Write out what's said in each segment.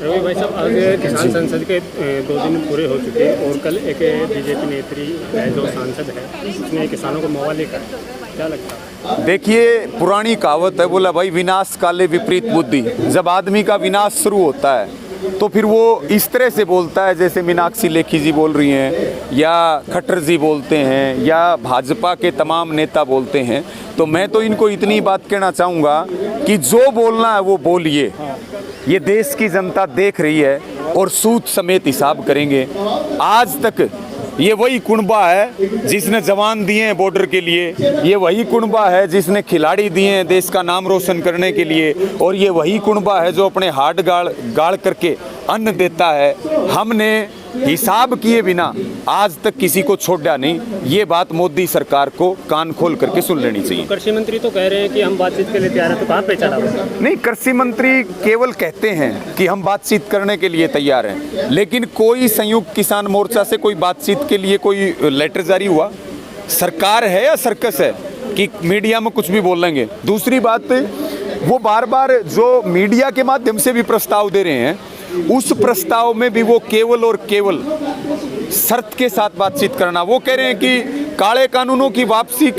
रवि भाई साहब, आज किसान संसद के 2 दिन पूरे हो चुके हैं और कल एक बीजेपी नेत्री है जो सांसद है उसने किसानों को मौका लेकर, क्या लगता है? देखिए, पुरानी कहावत है, बोला भाई विनाश काले विपरीत बुद्धि। जब आदमी का विनाश शुरू होता है तो फिर वो इस तरह से बोलता है जैसे मीनाक्षी लेखी जी बोल रही हैं या खट्टर जी बोलते हैं या भाजपा के तमाम नेता बोलते हैं। तो मैं तो इनको इतनी बात कहना चाहूँगा कि जो बोलना है वो बोलिए। ये देश की जनता देख रही है और सूद समेत हिसाब करेंगे। आज तक ये वही कुनबा है जिसने जवान दिए हैं बॉर्डर के लिए, ये वही कुनबा है जिसने खिलाड़ी दिए हैं देश का नाम रोशन करने के लिए, और ये वही कुनबा है जो अपने हाथ गाड़ करके अन्न देता है। हमने हिसाब किए बिना आज तक किसी को छोड़ा नहीं। ये बात मोदी सरकार को कान खोल करके सुन लेनी चाहिए। कृषि मंत्री तो कह रहे हैं कि हम बातचीत के लिए तैयार हैं, तो कहाँ पे चला हुआ? नहीं, कृषि मंत्री केवल कहते हैं कि हम बातचीत करने के लिए तैयार हैं, लेकिन कोई संयुक्त किसान मोर्चा से कोई बातचीत के लिए कोई लेटर जारी हुआ? सरकार है या सर्कस है कि मीडिया में कुछ भी बोल लेंगे? दूसरी बात, वो बार बार जो मीडिया के माध्यम से भी प्रस्ताव दे रहे हैं, उस प्रस्ताव में भी वो केवल और केवल शर्त के साथ बातचीत करना। वो कह रहे हैं कि काले कानूनों की वापसी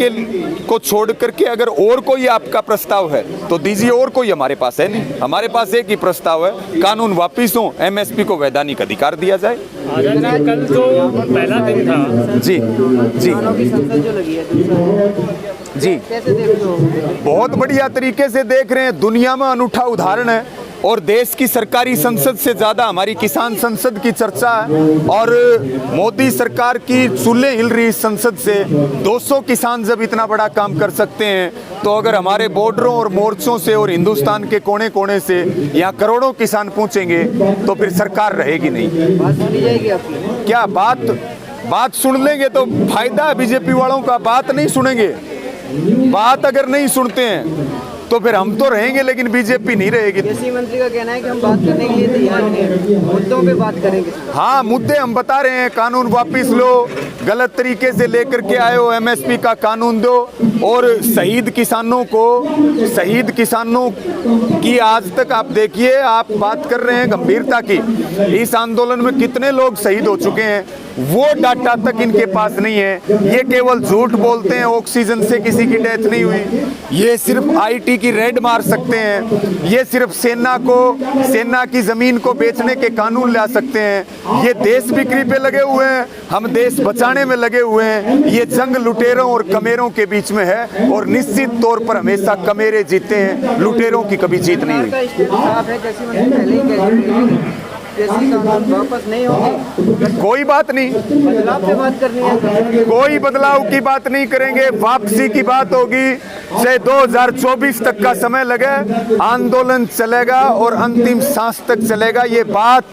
को छोड़ करके अगर और कोई आपका प्रस्ताव है तो दीजिए, और कोई हमारे पास है नहीं। हमारे पास एक ही प्रस्ताव है, कानून वापिस हो, एमएसपी को वैधानिक अधिकार दिया जाए। कल जो पहला दिन था जी जी जी, बहुत बढ़िया तरीके से देख रहे हैं। दुनिया में अनूठा उदाहरण है और देश की सरकारी संसद से ज़्यादा हमारी किसान संसद की चर्चा है। और मोदी सरकार की चूल्हे हिल रही संसद से 200 किसान जब इतना बड़ा काम कर सकते हैं, तो अगर हमारे बॉर्डरों और मोर्चों से और हिंदुस्तान के कोने कोने से यहाँ करोड़ों किसान पूछेंगे तो फिर सरकार रहेगी नहीं। बात सुनी जाएगी आपकी? क्या बात सुन लेंगे तो फायदा है बीजेपी वालों का। बात नहीं सुनेंगे, बात अगर नहीं सुनते हैं तो फिर हम तो रहेंगे लेकिन बीजेपी नहीं रहेगी। कृषि मंत्री का कहना है कि हम बात करने के लिए तैयार हैं, मुद्दों पे बात करेंगे। हाँ, मुद्दे हम बता रहे हैं। कानून वापिस लो, गलत तरीके से लेकर के आए हो, एमएसपी का कानून दो, और शहीद किसानों की आज तक आप देखिए, आप बात कर रहे हैं गंभीरता की। इस आंदोलन में कितने लोग शहीद हो चुके हैं वो डाटा तक इनके पास नहीं है। ये केवल झूठ बोलते हैं, ऑक्सीजन से किसी की डेथ नहीं हुई। ये सिर्फ आईटी की रेड मार सकते हैं, ये सिर्फ सेना की जमीन को बेचने के कानून ला सकते हैं। ये देश बिक्री पे लगे हुए हैं, हम देश बचाने में लगे हुए हैं। ये जंग लुटेरों और कमेरों के बीच में है और निश्चित तौर पर हमेशा कमेरे जीते हैं, लुटेरों की कभी जीत नहीं हुई। वापस नहीं होगी, कोई बात नहीं, बदलाव पे बात करनी है। कोई बदलाव की बात नहीं करेंगे, वापसी की बात होगी। चाहे 2024 तक का समय लगे, आंदोलन चलेगा और अंतिम सांस तक चलेगा। ये बात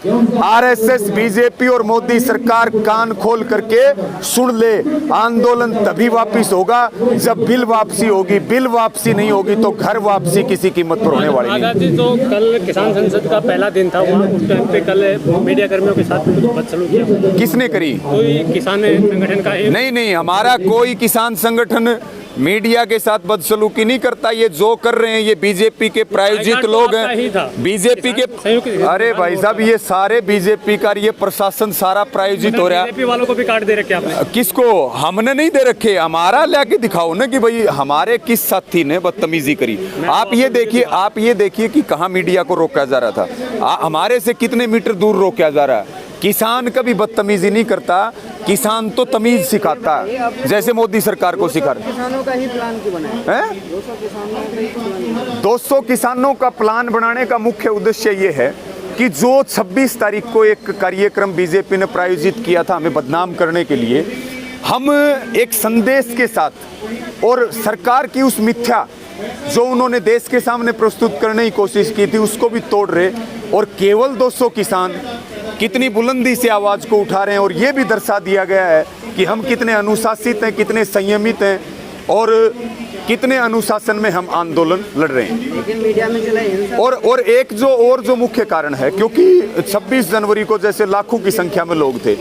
आरएसएस, बीजेपी और मोदी सरकार कान खोल करके सुन ले। आंदोलन तभी वापस होगा जब बिल वापसी होगी। बिल वापसी नहीं होगी तो घर वापसी किसी कीमत पर होने वाली नहीं। जो कल किसान संसद का पहला दिन था, वहाँ उस टाइम पे कल मीडिया कर्मियों के साथ बदसलूकी किया? किसने करी? कोई किसान संगठन का नहीं, हमारा कोई किसान संगठन मीडिया के साथ बदसलूकी नहीं करता। ये जो कर रहे हैं ये बीजेपी के प्रायोजित लोग हैं। बीजेपी के, अरे भाई साहब, ये सारे बीजेपी का, ये प्रशासन सारा प्रायोजित हो रहा है। बीजेपी वालों को भी कार्ड दे रखे आपने? किसको? हमने नहीं दे रखे। हमारा लेके दिखाओ ना कि भाई हमारे किस साथी ने बदतमीजी करी। आप ये देखिए कि कहाँ मीडिया को रोका जा रहा था, हमारे से कितने मीटर दूर रोका जा रहा है। किसान कभी बदतमीजी नहीं करता, किसान तो तमीज सिखाता है, जैसे मोदी सरकार को सिखा रहे। किसानों का ही प्लान क्यों बनाया है? 200 किसानों का प्लान बनाने का मुख्य उद्देश्य ये है कि जो 26 तारीख को एक कार्यक्रम बीजेपी ने प्रायोजित किया था हमें बदनाम करने के लिए, हम एक संदेश के साथ और सरकार की उस मिथ्या जो उन्होंने देश के सामने प्रस्तुत करने की कोशिश की थी उसको भी तोड़ रहे, और केवल 200 किसान कितनी बुलंदी से आवाज को उठा रहे हैं। और ये भी दर्शा दिया गया है कि हम कितने अनुशासित हैं, कितने संयमित हैं और कितने अनुशासन में हम आंदोलन लड़ रहे हैं। लेकिन मीडिया में चला और एक जो मुख्य कारण है, क्योंकि 26 जनवरी को जैसे लाखों की संख्या में लोग थे,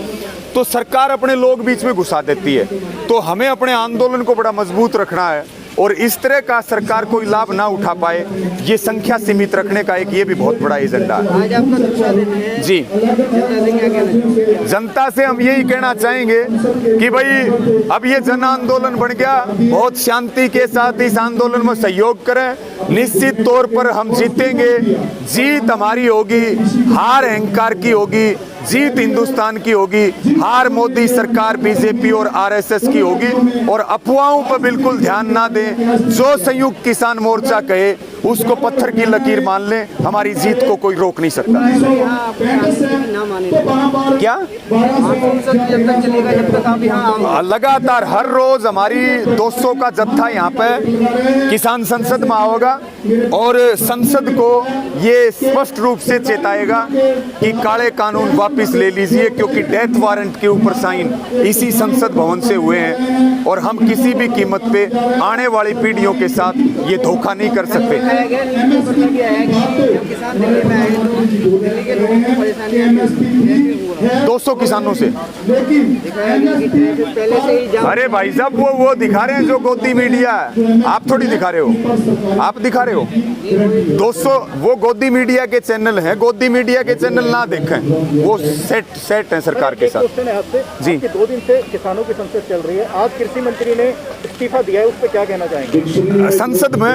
तो सरकार अपने लोग बीच में घुसा देती है। तो हमें अपने आंदोलन को बड़ा मजबूत रखना है और इस तरह का सरकार कोई लाभ ना उठा पाए, ये संख्या सीमित रखने का एक ये भी बहुत बड़ा एजेंडा है। आज आपका दूसरा दिन है जी, जनता से क्या कहना चाहोगे? जनता से हम यही कहना चाहेंगे कि भाई अब ये जन आंदोलन बन गया, बहुत शांति के साथ इस आंदोलन में सहयोग करें। निश्चित तौर पर हम जीतेंगे, जीत हमारी होगी, हार अहंकार की होगी, जीत हिंदुस्तान की होगी, हार मोदी सरकार बीजेपी और आरएसएस की होगी। और अफवाहों पर बिल्कुल ध्यान ना दें, जो संयुक्त किसान मोर्चा कहे उसको पत्थर की लकीर मान लें, हमारी जीत को कोई रोक नहीं सकता। यहाँ अपने आंदोलन ना माने क्या संसद जब तक चलेगा, जब तक आप यहाँ लगातार हर रोज हमारी 200 का जत्था यहाँ पे किसान संसद में होगा और संसद को ये स्पष्ट रूप से चेताएगा कि काले कानून वापस ले लीजिए, क्योंकि डेथ वारंट के ऊपर साइन इसी संसद भवन से हुए हैं और हम किसी भी कीमत पे आने वाली पीढ़ियों के साथ ये धोखा नहीं कर सकते। दिखाया गया न्यूज़ पेपर में भी आया कि जब किसान दिल्ली में आए तो दिल्ली के लोगों को परेशानी हुआ 200 किसानों से दिखाया गया कि ट्रैफिक पहले से ही जाम। अरे भाई साहब वो दिखा रहे हैं जो गोदी मीडिया है, आप थोड़ी दिखा रहे हो, आप दिखा रहे हो। 200 वो गोदी मीडिया के चैनल हैं, गोदी मीडिया के चैनल ना देखें, वो सेट हैं सरकार के साथ। क्वेश्चन है आपसे जी। कि 2 दिन से किसानों की संसद चल रही है, आज कृषि मंत्री ने इस्तीफा दिया है, उस पर क्या कहना चाहेंगे? संसद में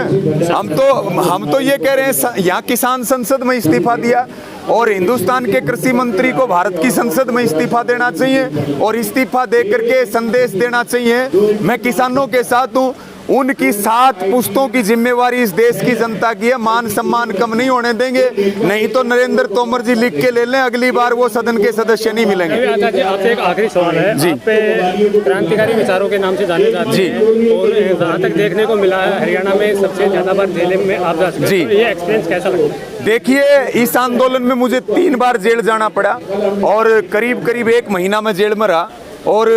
हम तो ये कह रहे हैं, यहाँ किसान संसद में इस्तीफा दिया और हिंदुस्तान के कृषि मंत्री को भारत की संसद में इस्तीफा देना चाहिए और इस्तीफा दे करके संदेश देना चाहिए मैं किसानों के साथ हूँ। उनकी 7 पुश्तों की जिम्मेवारी इस देश की जनता की है, मान सम्मान कम नहीं होने देंगे, नहीं तो नरेंद्र तोमर जी लिख के ले लें, अगली बार वो सदन के सदस्य नहीं मिलेंगे। आचार्य जी, आपसे एक आखिरी सवाल है। जी। आप पे क्रांतिकारी विचारों के नाम से जाने जाते हैं और जहाँ तक देखने को मिला है हरियाणा में सबसे ज्यादा बार जेल में आप जा चुके हैं। जी। तो ये एक्सपीरियंस कैसा लगता है? देखिए, इस आंदोलन में मुझे 3 बार जेल जाना पड़ा और करीब 1 महीना में जेल में रहा और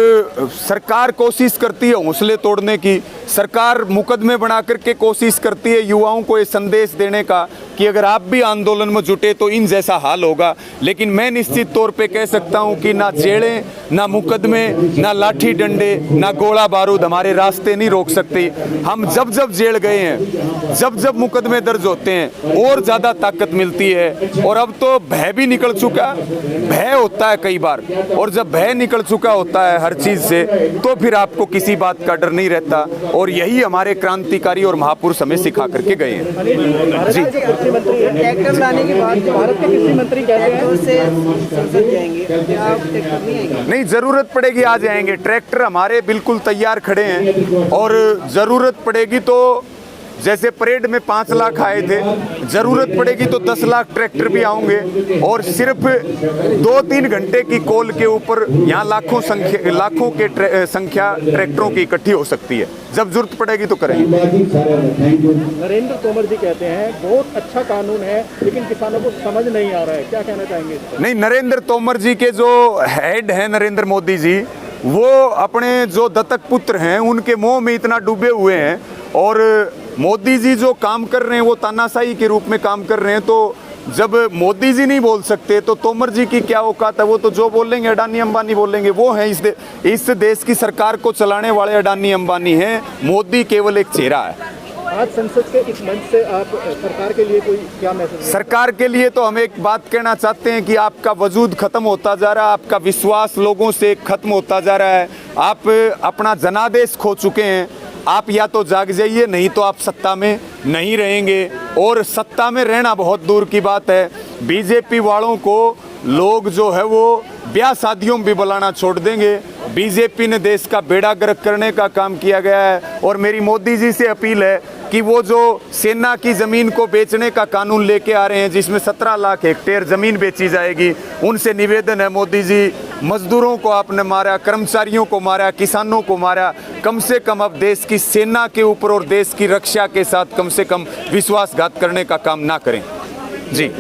सरकार कोशिश करती है हौसले तोड़ने की, सरकार मुकदमे बना करके कोशिश करती है युवाओं को ये संदेश देने का कि अगर आप भी आंदोलन में जुटे तो इन जैसा हाल होगा। लेकिन मैं निश्चित तौर पे कह सकता हूं कि ना जेलें, ना मुकदमे, ना लाठी डंडे, ना गोला बारूद हमारे रास्ते नहीं रोक सकते। हम जब जेल गए हैं, जब मुकदमे दर्ज होते हैं और ज़्यादा ताकत मिलती है और अब तो भय भी निकल चुका, भय होता है कई बार, और जब भय निकल चुका होता है हर चीज़ से तो फिर आपको किसी बात का डर नहीं रहता और यही हमारे क्रांतिकारी और महापुरुष हमें सिखा करके गए हैं। जी। कृषि मंत्री है, ट्रैक्टर लाने के बाद भारत के कृषि मंत्री कहते हैं ट्रैक्टर से संसद जाएंगे, क्या आप ट्रैक्टर नहीं आएंगे? नहीं, जरूरत पड़ेगी आ जाएंगे, ट्रैक्टर हमारे बिल्कुल तैयार खड़े हैं और जरूरत पड़ेगी तो जैसे परेड में 5 लाख आए थे, जरूरत पड़ेगी तो 10 लाख ट्रैक्टर भी आएंगे और सिर्फ 2-3 घंटे की कॉल के ऊपर यहाँ लाखों के संख्या ट्रैक्टरों की इकट्ठी हो सकती है। जब जरूरत पड़ेगी तो करेंगे। नरेंद्र तोमर जी कहते हैं बहुत अच्छा कानून है लेकिन किसानों को समझ नहीं आ रहा है, क्या कहना चाहेंगे इस पर? नहीं, नरेंद्र तोमर जी के जो हेड हैं नरेंद्र मोदी जी, वो अपने जो दत्तक पुत्र हैं उनके मोह में इतना डूबे हुए हैं और मोदी जी जो काम कर रहे हैं वो तानाशाही के रूप में काम कर रहे हैं। तो जब मोदी जी नहीं बोल सकते तो तोमर जी की क्या औकात है? वो तो जो बोलेंगे अडानी अंबानी बोलेंगे। वो हैं इस देश की सरकार को चलाने वाले अडानी अंबानी हैं, मोदी केवल एक चेहरा है। आज संसद के इस मंच से आप सरकार के लिए कोई क्या मैसेज? सरकार के लिए तो हम एक बात कहना चाहते हैं कि आपका वजूद खत्म होता जा रहा है, आपका विश्वास लोगों से खत्म होता जा रहा है, आप अपना जनादेश खो चुके हैं। आप या तो जाग जाइए, नहीं तो आप सत्ता में नहीं रहेंगे और सत्ता में रहना बहुत दूर की बात है। बीजेपी वालों को लोग जो है वो ब्याह शादियों में भी बुलाना छोड़ देंगे। बीजेपी ने देश का बेड़ा गर्क करने का काम किया गया है और मेरी मोदी जी से अपील है कि वो जो सेना की ज़मीन को बेचने का कानून लेके आ रहे हैं जिसमें 17 लाख हेक्टेयर ज़मीन बेची जाएगी, उनसे निवेदन है मोदी जी, मजदूरों को आपने मारा, कर्मचारियों को मारा, किसानों को मारा, कम से कम अब देश की सेना के ऊपर और देश की रक्षा के साथ कम से कम विश्वासघात करने का काम ना करें। जी।